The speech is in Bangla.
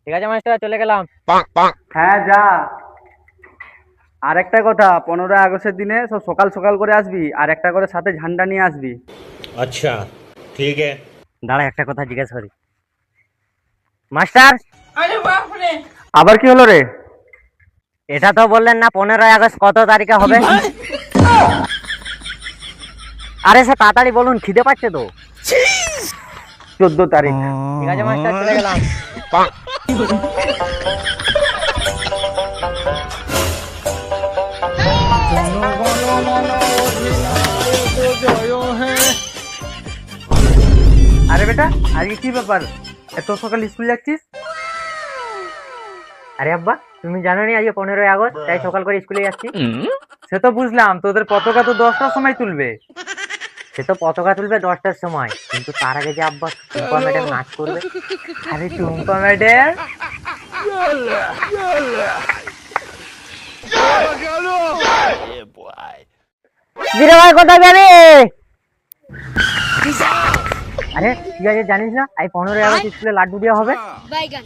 ঠিক আছে মাস্টার, চলে গেলাম। হ্যাঁ যা। আর একটা কথা, 15ই আগস্টের দিনে সব সকাল সকাল করে আসবি, আর একটা করে সাথে ঝান্ডা নিয়ে আসবি। अच्छा ठीक है। দাঁড়া, একটা কথা জিজ্ঞেস করি মাস্টার। আবার কি হলো রে? এটা তো বললেন না 15ই আগস্ট কত তারিখে হবে? আরে স্যার তাড়াতাড়ি বলুন, খিদে পাচ্ছে তো। 14 তারিখ। ঠিক আছে মাস্টার, চলে গেলাম। আরে বেটা, আজকে কি ব্যাপার, এত সকাল স্কুল যাচ্ছিস? আরে আব্বা, তুমি জানো নি আজকে 15ই আগস্ট, তাই সকাল করে স্কুলে যাচ্ছি। সে তো বুঝলাম, তোদের পতাকা তো 10টার সময় তুলবে। সে তো পতাকা তুলবে 10টার সময়, কিন্তু তার আগে যে আব্বা টুম্পা ম্যাডাম নাচ করবে। আরে টুম্পা ম্যাডাম, দিরে ভাই কোথায় যাবে? আরে তুই আজ জানিস না এই 15ই আগস্ট স্কুলে লাড্ডু দেওয়া হবে? বাইগান